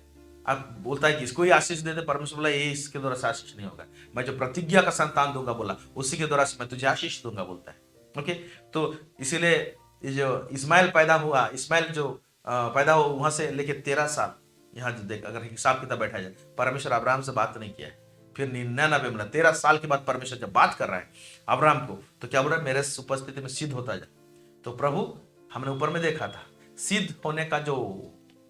अब बोलता है कि इसको ही आशीष दे दे, परमेश्वर बोला ये इसके द्वारा से आशीष नहीं होगा, मैं जो प्रतिज्ञा का संतान दूंगा बोला, उसी के द्वारा से मैं तुझे आशीष दूंगा बोलता है। ओके, तो इसीलिए ये जो इस्माइल पैदा हुआ, इस्माइल जो पैदा हुआ वहां से लेके 13 साल, यहाँ जो देख अगर हिसाब किताब बैठा जाए, परमेश्वर अब्राहम से बात नहीं किया है। फिर 99 में 13 साल के बाद परमेश्वर जब बात कर रहा है अब्राहम को, तो क्या बोल रहा है, मेरे उपस्थिति में सिद्ध होता जा। तो प्रभु, हमने ऊपर में देखा था, सिद्ध होने का जो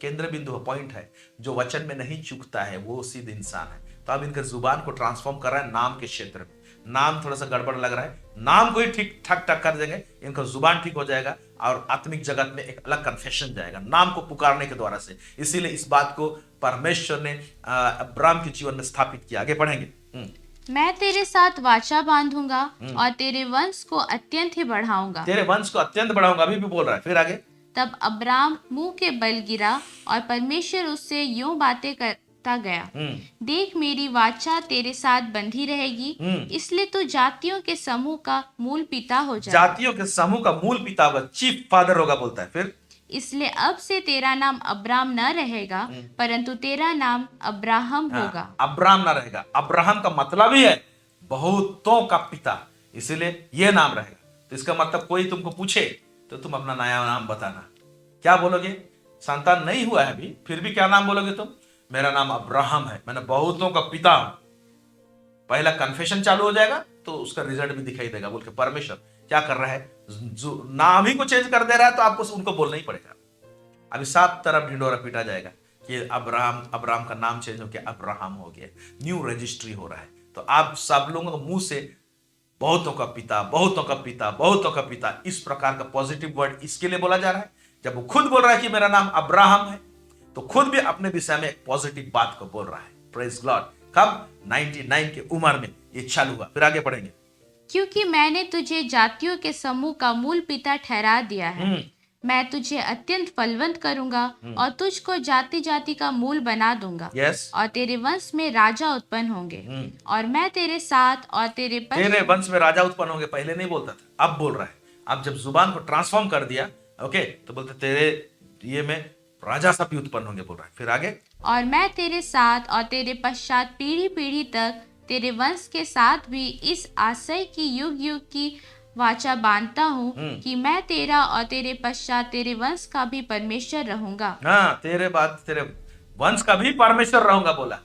केंद्र बिंदु पॉइंट है, जो वचन में नहीं चूकता है, वो सिद्ध इंसान है। तो अब इनके जुबान को ट्रांसफॉर्म कर रहा है नाम के क्षेत्र में। नाम थोड़ा सा गड़बड़ लग रहा है, नाम को ही ठीक ठाक ठाक कर देंगे, इनका जुबान ठीक हो जाएगा और आत्मिक जगत में एक अलग कन्फेशन जाएगा नाम को पुकारने के द्वारा से। इसीलिए इस बात को परमेश्वर ने अब्राहम के जीवन में स्थापित किया। आगे पढ़ेंगे। मैं तेरे साथ वाचा बांधूंगा और तेरे वंश को अत्यंत ही बढ़ाऊंगा। तेरे वंश को अत्यंत बढ़ाऊंगा, अभी भी बोल रहा है। फिर आगे, तब अब्राम मुंह के बल गिरा और परमेश्वर उससे यूं बातें करता गया, देख मेरी वाचा तेरे साथ बंधी रहेगी, इसलिए तू जातियों के समूह का मूल पिता हो जाए। जातियों के समूह का मूल पिता होगा, चीफ फादर होगा बोलता है। फिर इसलिए अब से तेरा नाम अब्राम न रहेगा, परंतु तेरा नाम अब्राहम होगा। अब्राम ना रहेगा, अब्राहम का मतलब ही है बहुतों का पिता, इसीलिए यह नाम रहेगा। तो इसका मतलब कोई तुमको पूछे तो तुम अपना नया नाम बताना। क्या बोलोगे, संतान नहीं हुआ है अभी, फिर भी क्या नाम बोलोगे तुम, मेरा नाम अब्राहम है, मैंने बहुतों का पिता हूं। पहला कन्फेशन चालू हो जाएगा तो उसका रिजल्ट भी दिखाई देगा। बोल के परमेश्वर क्या कर रहा है, जो नाम ही को चेंज कर दे रहा है, तो आपको उनको बोलना ही पड़ेगा। अभी सात तरफ ढिंडोरा पीटा जाएगा, कि अब्राहम का नाम चेंज हो गया, अब्राहम हो गया, न्यू रजिस्ट्री हो रहा है। तो आप सब लोगों के मुंह से बहुतों का पिता, बहुतों का पिता, बहुतों का पिता, इस प्रकार का पॉजिटिव वर्ड इसके लिए बोला जा रहा है। जब वो खुद बोल रहा है कि मेरा नाम अब्राहम है, तो खुद भी अपने विषय में एक पॉजिटिव बात को बोल रहा है। Praise God. कब? 99 की उम्र में ये चालू हुआ। फिर आगे पढ़ेंगे। क्योंकि मैंने तुझे जातियों के समूह का मूल पिता ठहरा दिया है, मैं तुझे अत्यंत फलवंत करूंगा और तुझको जाति जाति का मूल बना दूंगा। यस। और तेरे वंश में राजा उत्पन्न होंगे और मैं तेरे साथ और तेरे तेरे वंश में राजा उत्पन्न होंगे। पहले नहीं बोलता था, अब बोल रहा है। अब जब जुबान को ट्रांसफॉर्म कर दिया, ओके, तो बोलते तेरे ये में राजा सब भी उत्पन्न होंगे, बोल रहा है। फिर आगे। और मैं तेरे साथ और तेरे पश्चात पीढ़ी पीढ़ी तक तेरे वंश के साथ भी इस आशय की युग युग की वाचा बांधता हूँ कि मैं तेरा और तेरे पश्चात तेरे वंश का भी परमेश्वर रहूंगा। हाँ, तेरे बाद तेरे वंश का भी परमेश्वर रहूंगा बोला।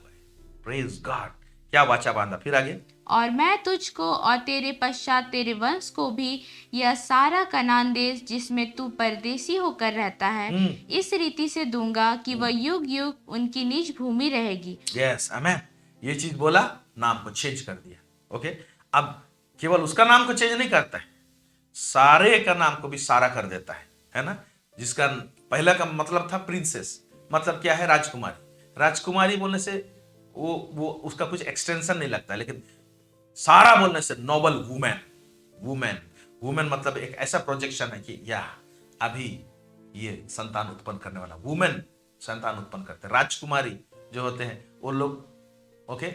Praise God. क्या वाचा बांधा। फिर आगे। और मैं तुझको और तेरे पश्चात तेरे वंश को भी यह सारा कनान देश जिसमें तू परदेसी होकर रहता है, इस रीति से दूंगा कि वह युग युग उनकी निज भूमि रहेगी। यस, आमेन। ये चीज बोला, नाम को चेंज कर दिया। ओके, अब केवल उसका नाम को चेंज नहीं करता है, सारे का नाम को भी सारा कर देता है ना। जिसका पहला का मतलब था प्रिंसेस, मतलब क्या है? राजकुमारी। राजकुमारी बोलने से वो उसका कुछ एक्सटेंशन नहीं लगता, लेकिन सारा बोलने से नोबल वुमेन। वुमेन मतलब एक ऐसा प्रोजेक्शन है कि या अभी ये संतान उत्पन्न करने वाला वुमेन संतान उत्पन्न करते हैं। राजकुमारी जो होते हैं वो लोग, ओके,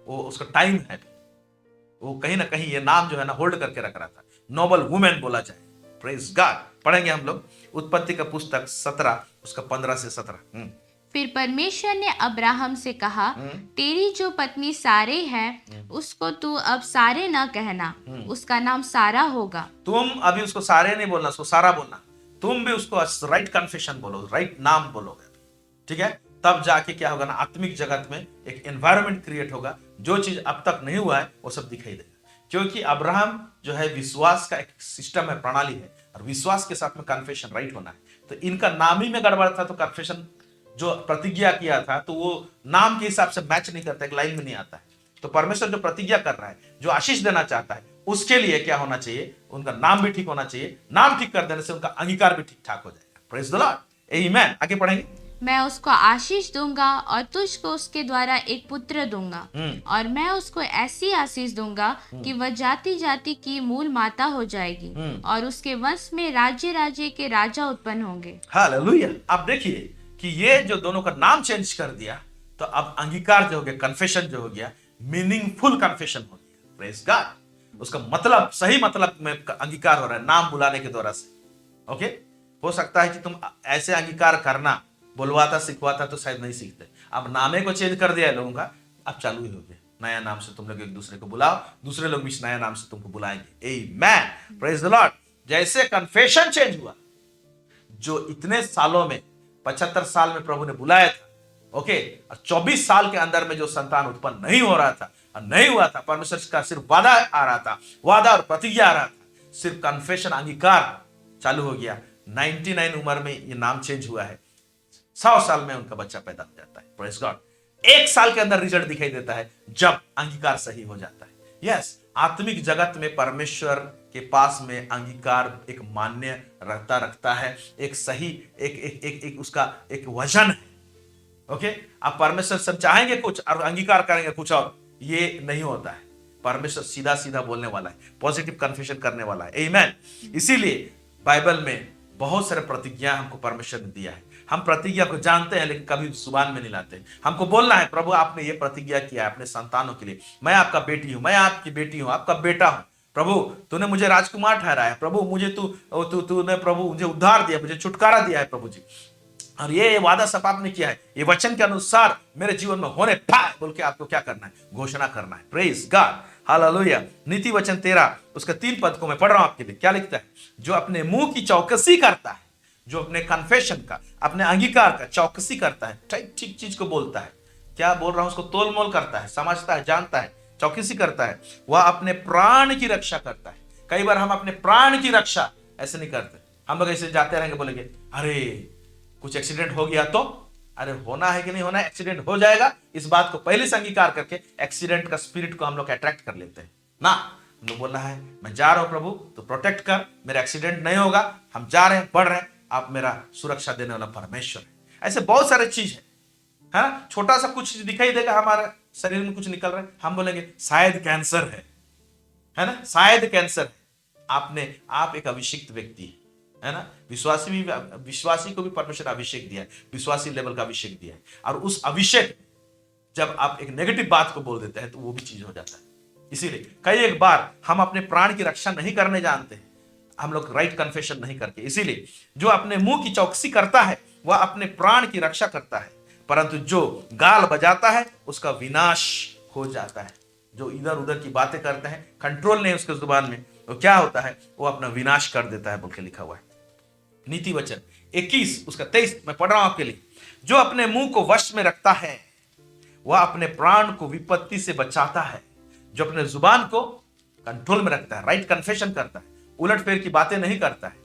वो उसका टाइम है, वो कहीं ना कहीं ये नाम जो है ना होल्ड करके रख रहा था, नोबल वुमेन बोला जाए। Praise God. पढ़ेंगे हम लोग उत्पत्ति का पुस्तक 17 उसका 15 से 17। फिर परमेश्वर ने अब्राहम से कहा, तेरी जो पत्नी सारे है उसको तू अब सारे न कहना, उसका नाम सारा होगा। तुम अभी उसको सारे नहीं बोलना, उसको सारा बोलना। तुम भी उसको राइट कन्फेशन बोलो, राइट नाम बोलोगे, ठीक है? तब जाके क्या होगा ना, आत्मिक जगत में एक एनवायरनमेंट क्रिएट होगा। जो चीज अब तक नहीं हुआ है वो सब दिखाई देगा, क्योंकि अब्राहम जो है विश्वास का एक सिस्टम है, प्रणाली है, और विश्वास के साथ में कन्फेशन राइट होना है। तो इनका नाम ही में गड़बड़ था, तो कन्फेशन जो प्रतिज्ञा किया था तो वो नाम के हिसाब से मैच नहीं करता, एक लाइन में नहीं आता है। तो परमेश्वर जो प्रतिज्ञा कर रहा है, जो आशीष देना चाहता है, उसके लिए क्या होना चाहिए? उनका नाम भी ठीक होना चाहिए। नाम ठीक कर देने से उनका अंगीकार भी ठीक ठाक हो जाएगा। Praise the Lord. आमीन। आगे पढ़ेंगे। मैं उसको आशीष दूंगा और तुझको उसके द्वारा एक पुत्र दूंगा, और मैं उसको ऐसी आशीष दूंगा कि वह जाति जाति की मूल माता हो जाएगी, और उसके वंश में राज्य राज्य के राजा उत्पन्न होंगे। हालेलुया। आप देखिए कि ये जो दोनों का नाम चेंज कर दिया, तो अब अंगीकार जो हो गया, कन्फेशन जो हो गया, मीनिंगफुल कन्फेशन हो गया। Praise God. उसका मतलब सही मतलब में अंगीकार हो रहा है नाम बुलाने के द्वारा से। ओके, हो सकता है कि तुम ऐसे अंगीकार करना बुलवाता सिखवाता तो शायद नहीं सीखते। अब नामे को चेंज कर दिया लोगों का, अब चालू ही हो गया। नया नाम से तुम लोग एक दूसरे को बुलाओ, दूसरे लोग भी इस नया नाम से तुमको बुलाएंगे। आमीन। Praise the Lord. जैसे कन्फेशन चेंज हुआ, जो इतने सालों में 75 साल में प्रभु ने बुलाया था, ओके, और 24 साल के अंदर में जो संतान उत्पन्न नहीं हो रहा था और नहीं हुआ था, परमेश्वर का सिर्फ वादा आ रहा था, वादा और प्रतिज्ञा आ रहा था, सिर्फ कन्फेशन अंगीकार चालू हो गया। 99 उम्र में ये नाम चेंज हुआ है, 100 साल में उनका बच्चा पैदा हो जाता है। Praise God. 1 साल के अंदर रिजल्ट दिखाई देता है जब अंगीकार सही हो जाता है। यस, आत्मिक जगत में परमेश्वर के पास में अंगीकार एक मान्य रखता है, एक सही एक उसका एक वजन है। ओके, आप परमेश्वर सब चाहेंगे कुछ और अंगीकार करेंगे कुछ और, ये नहीं होता है। परमेश्वर सीधा सीधा बोलने वाला है, पॉजिटिव कन्फेशन करने वाला है। आमीन। इसीलिए बाइबल में बहुत सारे प्रतिज्ञा हमको परमेश्वर ने दिया है। हम प्रतिज्ञा को जानते हैं लेकिन कभी जुबान में नहीं लाते। हमको बोलना है, प्रभु आपने ये प्रतिज्ञा किया है अपने संतानों के लिए, मैं आपका बेटी हूं, मैं आपकी बेटी हूं, आपका बेटा हूं। प्रभु तूने मुझे राजकुमार ठहराया, प्रभु मुझे तूने प्रभु मुझे उद्धार दिया, मुझे छुटकारा दिया है प्रभु जी, और ये वादा सब आपने किया है, ये वचन के अनुसार मेरे जीवन में होने पाए बोल के आपको क्या करना है? घोषणा करना है। Praise God. हालेलुया। नीति वचन 13 उसका 3 पद को मैं पढ़ रहा हूं आपके लिए। क्या लिखता है? जो अपने मुंह की चौकसी करता है, जो अपने कन्फेशन का, अपने अंगीकार का चौकसी करता है, ठीक चीज को बोलता है, क्या बोल रहा हूं उसको तोल मोल करता है, समझता है, जानता है, चौकसी करता है, वह अपने प्राण की रक्षा करता है। कई बार हम अपने प्राण की रक्षा ऐसे नहीं करते। हम लोग ऐसे जाते रहेंगे, बोलेंगे अरे कुछ एक्सीडेंट हो गया तो अरे होना है कि नहीं होना है, एक्सीडेंट हो जाएगा, इस बात को पहले से अंगीकार करके एक्सीडेंट का स्पिरिट को हम लोग अट्रैक्ट कर लेते हैं ना। हम लोग बोलना है मैं जा रहा हूं प्रभु, तो प्रोटेक्ट कर, मेरा एक्सीडेंट नहीं होगा, हम जा रहे हैं, बढ़ रहे हैं, आप मेरा सुरक्षा देने वाला परमेश्वर है। ऐसे बहुत सारे चीज है ना। छोटा सा कुछ दिखाई देगा, हमारे शरीर में कुछ निकल रहा है, हम बोलेंगे शायद कैंसर है ना, शायद कैंसर है। आप एक अभिषिक्त व्यक्ति है ना। विश्वासी को भी परमेश्वर अभिषेक दिया है, विश्वासी लेवल का अभिषेक दिया है, और उस अभिषेक जब आप एक नेगेटिव बात को बोल देते हैं तो वो भी चीज हो जाता है। इसीलिए कई एक बार हम अपने प्राण की रक्षा नहीं करने जानते हैं, हम लोग राइट कन्फेशन नहीं करके। इसीलिए जो अपने मुंह की चौकसी करता है वह अपने प्राण की रक्षा करता है, परंतु जो गाल बजाता है उसका विनाश हो जाता है। जो इधर उधर की बातें करते हैं, कंट्रोल नहीं उसके जुबान में, तो क्या होता है, वो अपना विनाश कर देता है, बोल के लिखा हुआ है नीति वचन 21 उसका 23 मैं पढ़ रहा हूं आपके लिए। जो अपने मुंह को वश में रखता है वह अपने प्राण को विपत्ति से बचाता है। जो अपने जुबान को कंट्रोल में रखता है, राइट कन्फेशन करता है, उलट फेर की बातें नहीं करता है,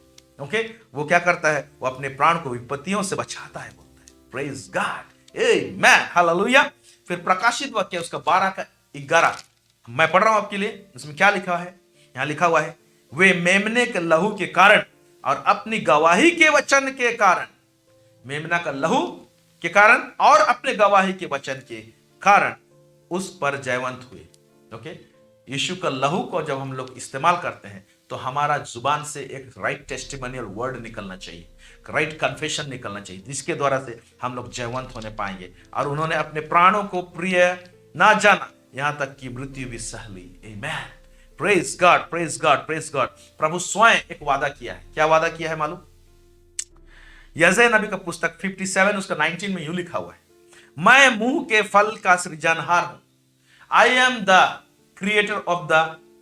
ओके, वो क्या करता है, वो अपने प्राण को विपत्तियों से बचाता है, बोलता है। प्रेज गॉड, आमेन, हालेलुया। फिर प्रकाशित वाक्य उसका 12 का 11 मैं पढ़ रहा हूं आपके लिए। उसमें क्या लिखा है, यहां लिखा हुआ है, वे मेमने के लहू के कारण और अपनी गवाही के वचन के कारण, मेमना का लहू के कारण और अपने गवाही के वचन के कारण उस पर जयवंत हुए। ओके, यीशु का लहू को जब हम लोग इस्तेमाल करते हैं तो हमारा जुबान से एक राइट टेस्टिमोनियल वर्ड निकलना चाहिए, राइट कन्फेशन निकलना चाहिए, जिसके द्वारा से हम लोग जयवंत होने पाएंगे। और उन्होंने अपने प्राणों को प्रिय ना जाना, यहां तक कि मृत्यु भी सह ली। Amen, praise God, praise God, praise God. प्रभु स्वयं एक वादा किया है। क्या वादा किया है मालूम? यशायाह नबी का पुस्तक 57 उसका 19 में यूं लिखा हुआ है, मैं मुंह के फल का सृजनहार हूं, I am the creator of the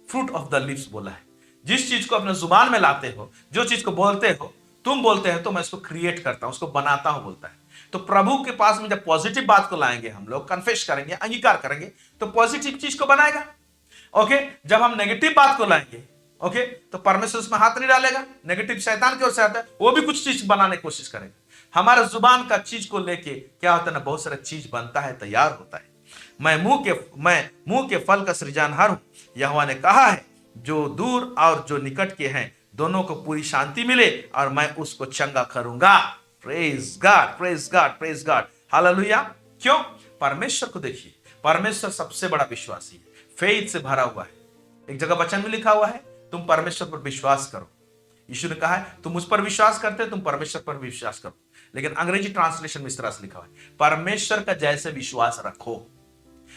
fruit of the lips बोला है। जिस चीज को अपने जुबान में लाते हो, जो चीज को बोलते हो, तुम बोलते हैं तो मैं इसको क्रिएट करता हूं, उसको बनाता हूं, बोलता है। तो प्रभु के पास में जब पॉजिटिव बात को लाएंगे, हम लोग कन्फेस करेंगे, अंगीकार करेंगे, तो पॉजिटिव चीज को बनाएगा। ओके, जब हम नेगेटिव बात को लाएंगे, ओके, तो परमेश्वर उसमें हाथ नहीं डालेगा। नेगेटिव शैतान की ओर से आता है, वो भी कुछ चीज बनाने की कोशिश करेगा। हमारे जुबान का चीज को लेके क्या होता है ना, बहुत सारा चीज बनता है, तैयार होता है। मैं मुंह के फल का सृजनहार हूं, यहोवा ने कहा है, जो दूर और जो निकट के हैं दोनों को पूरी शांति मिले और मैं उसको चंगा करूंगा। Praise God, praise God, praise God, hallelujah. क्यों? परमेश्वर को देखिए, परमेश्वर सबसे बड़ा विश्वासी है, फेथ से भरा हुआ है। एक जगह वचन में लिखा हुआ है, तुम परमेश्वर पर विश्वास करो। यीशु ने कहा है, तुम मुझ पर विश्वास करते हो, तुम परमेश्वर पर विश्वास करो। लेकिन अंग्रेजी ट्रांसलेशन में इस तरह से लिखा हुआ है, परमेश्वर का जैसे विश्वास रखो,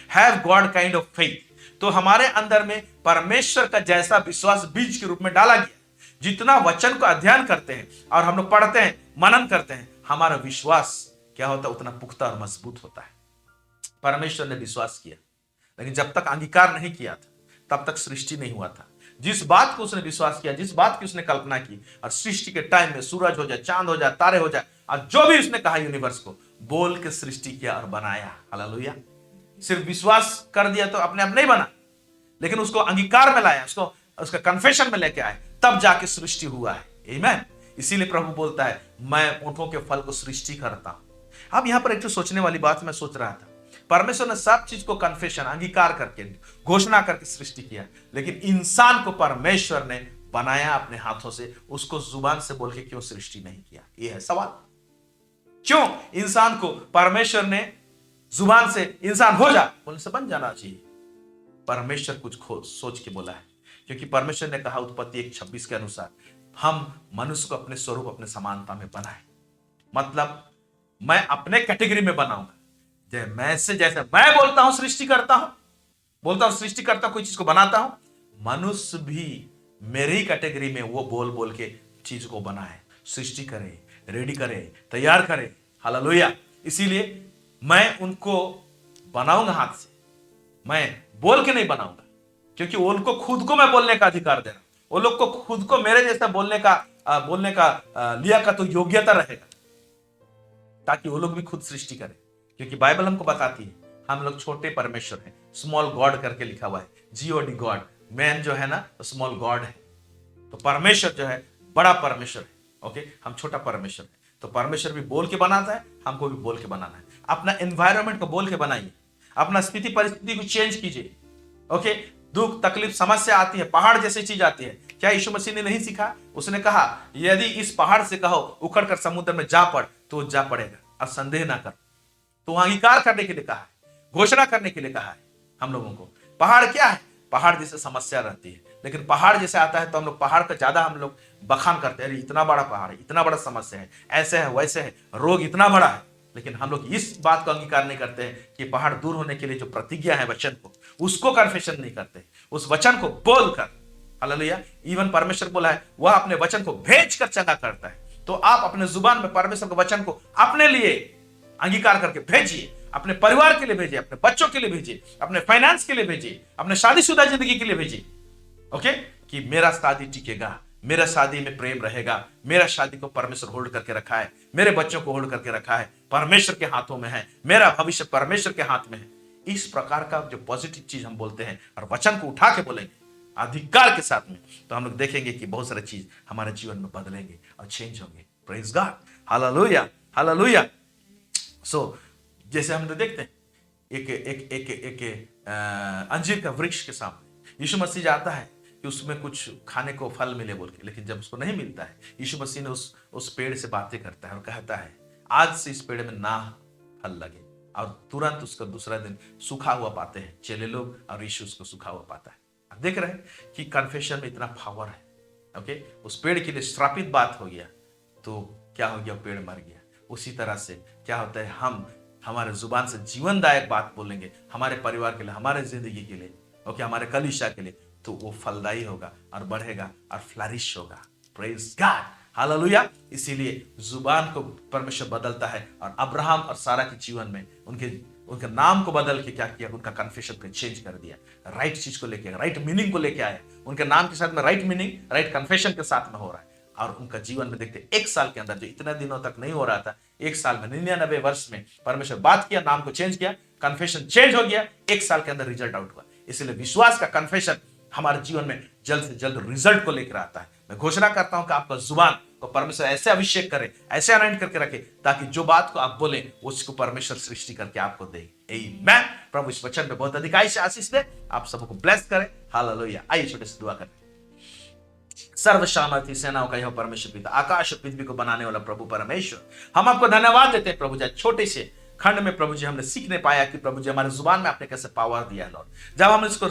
have got kind of faith. तो हमारे अंदर में परमेश्वर का जैसा विश्वास बीज के रूप में डाला गया। जितना वचन को अध्ययन करते हैं और हम लोग पढ़ते हैं, मनन करते हैं, हमारा विश्वास क्या होता है, उतना पुख्ता और मजबूत होता है। परमेश्वर ने विश्वास किया, लेकिन जब तक अंगीकार नहीं किया था तब तक सृष्टि नहीं हुआ था। जिस बात को उसने विश्वास किया, जिस बात की उसने कल्पना की, और सृष्टि के टाइम में सूरज हो जाए, चांद हो जाए, तारे हो जाए, और जो भी उसने कहा यूनिवर्स को, बोल के सृष्टि किया और बनाया। हालेलुया। सिर्फ विश्वास कर दिया तो अपने आप नहीं बना, लेकिन उसको अंगीकार में लाया, उसको उसका कन्फेशन में लेके आए, तब जाके सृष्टि हुआ है। आमीन। इसीलिए प्रभु बोलता है, मैं ऊंटों के फल को सृष्टि करता हूं। अब यहां पर एक तो सोचने वाली बात मैं सोच रहा था, परमेश्वर ने सब चीज को कन्फेशन, अंगीकार करके, घोषणा करके सृष्टि किया, लेकिन इंसान को परमेश्वर ने बनाया अपने हाथों से, उसको जुबान से बोल के क्यों सृष्टि नहीं किया? यह है सवाल। क्यों इंसान को परमेश्वर ने जुबान से इंसान हो जा बोलने से बन जाना चाहिए? परमेश्वर कुछ सोच के बोला है, क्योंकि परमेश्वर ने कहा उत्पत्ति 1:26 के अनुसार, हम मनुष्य को अपने स्वरूप, अपने समानता में बनाए। मतलब मैं अपने कैटेगरी में बनाऊंगा, जैसे मैं बोलता हूं सृष्टि करता हूं, कोई चीज को बनाता हूं, मनुष्य भी मेरी कैटेगरी में वो बोल बोल के चीज को बनाए, सृष्टि करे, रेडी करे, तैयार करे। हालेलुया। इसीलिए मैं उनको बनाऊंगा हाथ से, मैं बोल के नहीं बनाऊंगा, क्योंकि उनको खुद को मैं बोलने का अधिकार दे रहा हूं। वो लोग को खुद को मेरे जैसा बोलने का लिया का तो योग्यता रहेगा, ताकि वो लोग भी खुद सृष्टि करें। क्योंकि बाइबल हमको बताती है, हम लोग छोटे परमेश्वर हैं, स्मॉल गॉड करके लिखा हुआ है, GOD गॉड। मैन जो है ना, तो स्मॉल गॉड है, तो परमेश्वर जो है बड़ा परमेश्वर है। ओके, हम छोटा परमेश्वर है। तो परमेश्वर भी बोल के बनाता है, हमको भी बोल के बनाना है। अपना एनवायरनमेंट को बोल के बनाइए, अपना स्थिति परिस्थिति को चेंज कीजिए। ओके, दुख तकलीफ समस्या आती है, पहाड़ जैसी चीज आती है, क्या यीशु मसीह ने नहीं सीखा? उसने कहा यदि इस पहाड़ से कहो उखड़ कर समुद्र में जा पड़, तो जा पड़ेगा, और संदेह ना कर। तो अंगीकार करने के लिए कहा है, घोषणा करने के लिए कहा है हम लोगों को। पहाड़ क्या है? पहाड़ जैसे समस्या रहती है, लेकिन पहाड़ जैसे आता है तो हम लोग पहाड़ का ज्यादा हम लोग बखान करते हैं, अरे इतना बड़ा पहाड़ है, इतना बड़ा समस्या है, ऐसे है वैसे है, रोग इतना बड़ा है। लेकिन हम लोग इस बात को अंगीकार नहीं करते हैं कि पहाड़ दूर होने के लिए जो प्रतिज्ञा है वचन को, उसको कन्फेशन नहीं करते, उस वचन को बोलकर। हालेलुया। इवन परमेश्वर बोला है वह अपने वचन को भेज कर चंगा करता है। तो आप अपने जुबान में परमेश्वर के वचन को अपने लिए अंगीकार करके भेजिए, अपने परिवार के लिए भेजिए, अपने बच्चों के लिए भेजिए, अपने फाइनेंस के लिए भेजिए, अपने शादीशुदा जिंदगी के लिए भेजिए। ओके, कि मेरा शादी टिकेगा, मेरा शादी में प्रेम रहेगा, मेरा शादी को परमेश्वर होल्ड करके रखा है, मेरे बच्चों को होल्ड करके रखा है, परमेश्वर के हाथों में है, मेरा भविष्य परमेश्वर के हाथ में है। इस प्रकार का जो पॉजिटिव चीज हम बोलते हैं और वचन को उठा के बोलेंगे अधिकार के साथ में, तो हम लोग देखेंगे कि बहुत सारी चीज हमारे जीवन में बदलेंगे और चेंज होंगे। Praise God, hallelujah, hallelujah. So जैसे हम देखते हैं एक अंजीर का वृक्ष के सामने यीशु मसीह जाता है कि उसमें कुछ खाने को फल मिले बोल के, लेकिन जब उसको नहीं मिलता है, यीशु मसीह ने उस पेड़ से बातें करता है और कहता है आज से इस पेड़ में ना फल लगे, और तुरंत उसका दूसरा दिन सूखा हुआ पाते हैं चेले लोग, और यीशु उसको सूखा हुआ पाता है। आप देख रहे हैं कि कन्फेशन में इतना पावर है। ओके, उस पेड़ के लिए श्रापित बात हो गया तो क्या हो गया? पेड़ मर गया। उसी तरह से क्या होता है, हम हमारे जुबान से जीवनदायक बात बोलेंगे हमारे परिवार के लिए, हमारे जिंदगी के लिए, ओके, हमारे कलीसिया के लिए, तो वो फलदायी होगा और बढ़ेगा और फ्लरिश होगा। Praise God, hallelujah. इसीलिए जुबान को परमेश्वर बदलता है, और अब्राहम और सारा के जीवन में उनके नाम को बदल के क्या किया? उनका कन्फेशन को चेंज कर दिया, राइट चीज को लेके, राइट मीनिंग को लेके आया। उनके नाम के साथ में राइट मीनिंग, राइट कन्फेशन के साथ में हो रहा है, और उनका जीवन में देखते 1 साल के अंदर, जो इतने दिनों तक नहीं हो रहा था, 1 साल में 99 वर्ष में परमेश्वर बात किया, नाम को चेंज किया, कन्फेशन चेंज हो गया, 1 साल के अंदर रिजल्ट आउट हुआ। इसलिए विश्वास का कन्फेशन हमारे जीवन में जल्द से जल्द रिजल्ट को लेकर आता है। मैं घोषणा करता हूं कि आपका जुबान को परमेश्वर ऐसे अभिषेक करे, ऐसे अनाइंट करके रखे, ताकि जो बात को आप बोले उसको परमेश्वर सृष्टि करके आपको दे। आमीन। प्रभु इस वचन में बहुत अधिकाई से आशीष दे, आप सबको ब्लेस करे। हालेलुया। आइए छोटे से दुआ करें। सर्वशामर्थी सेनाओं का यह परमेश्वर पिता, आकाश और पृथ्वी को बनाने वाला प्रभु परमेश्वर, हम आपको धन्यवाद देते हैं प्रभु जी। छोटे से खंड में प्रभु जी हमने सीखने पाया कि प्रभु जी हमारे जुबान में आपने कैसे पावर दिया है लॉर्ड। जब हम इसको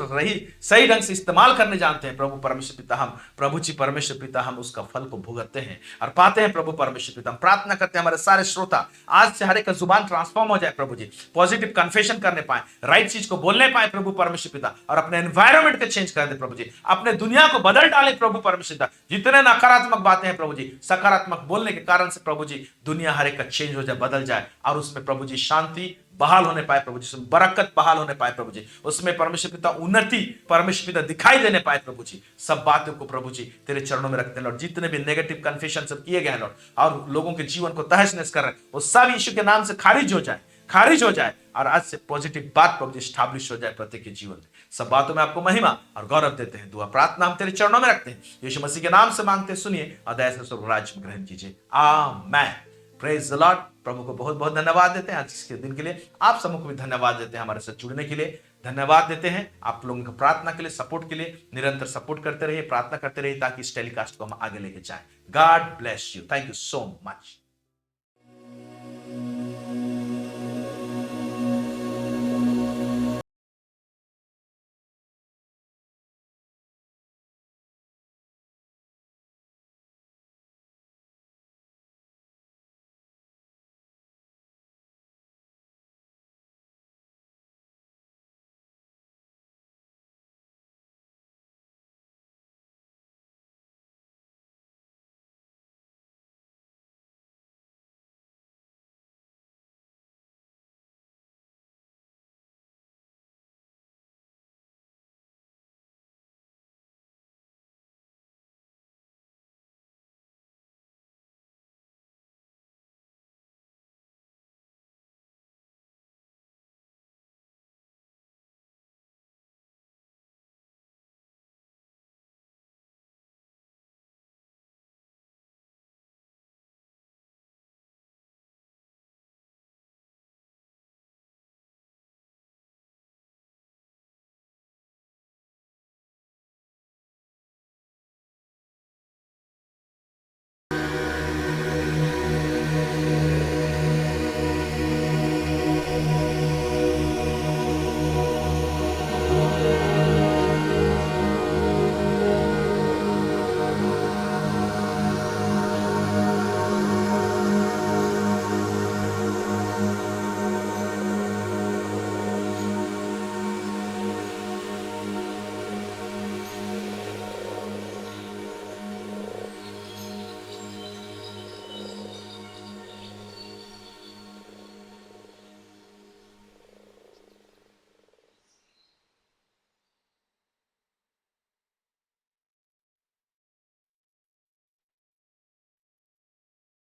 सही ढंग से इस्तेमाल करने जानते हैं प्रभु परमेश्वर पिता, हम प्रभु जी परमेश्वर पिता हम उसका फल को भुगतते हैं और पाते हैं प्रभु परमेश्वर पिता। हम प्रार्थना करते हैं हमारे सारे श्रोता आज से हर एक का जुबान ट्रांसफॉर्म हो जाए प्रभु जी, पॉजिटिव कन्फेशन करने पाए, राइट चीज को बोलने पाए प्रभु परमेश्वर पिता, और अपने एनवायरमेंट को चेंज कर दे प्रभु जी, अपने दुनिया को बदल डाले प्रभु परमेश्वर पिता। जितने नकारात्मक बातें हैं प्रभु जी, सकारात्मक बोलने के कारण से प्रभु जी दुनिया हर एक का चेंज हो जाए, बदल जाए, और उसमें प्रभु जी शांति बहाल होने पाए प्रभु जी, उसमें बरकत बहाल होने पाए प्रभु जी, उसमें परमेश्वर पिता उन्नति परमेश्वर पिता दिखाई देने पाए प्रभु जी। सब बातों को प्रभु जी तेरे चरणों में रखते हैं लॉर्ड। जितने भी नेगेटिव कन्फेशन सब किए गए हैं लॉर्ड, और लोगों के जीवन को तहस नहस कर रहे हैं, वो सब यीशु के नाम से खारिज हो जाए, और आज से पॉजिटिव बात प्रभु जी स्टैब्लिश हो जाए प्रत्येक के जीवन में। सब बातों में आपको महिमा और गौरव देते हैं। दुआ प्रार्थना हम तेरे चरणों में रखते हैं, यीशु मसीह के नाम से मांगते, सुनिए और दया से स्वर्ग राज्य में ग्रहण कीजिए। आमीन। Praise the Lord. प्रभु को बहुत बहुत धन्यवाद देते हैं आज के दिन के लिए। आप सबको भी धन्यवाद देते हैं हमारे साथ जुड़ने के लिए, धन्यवाद देते हैं आप लोगों को प्रार्थना के लिए, सपोर्ट के लिए। निरंतर सपोर्ट करते रहिए, प्रार्थना करते रहिए, ताकि इस टेलीकास्ट को हम आगे लेके जाएं। God bless you. Thank you so much.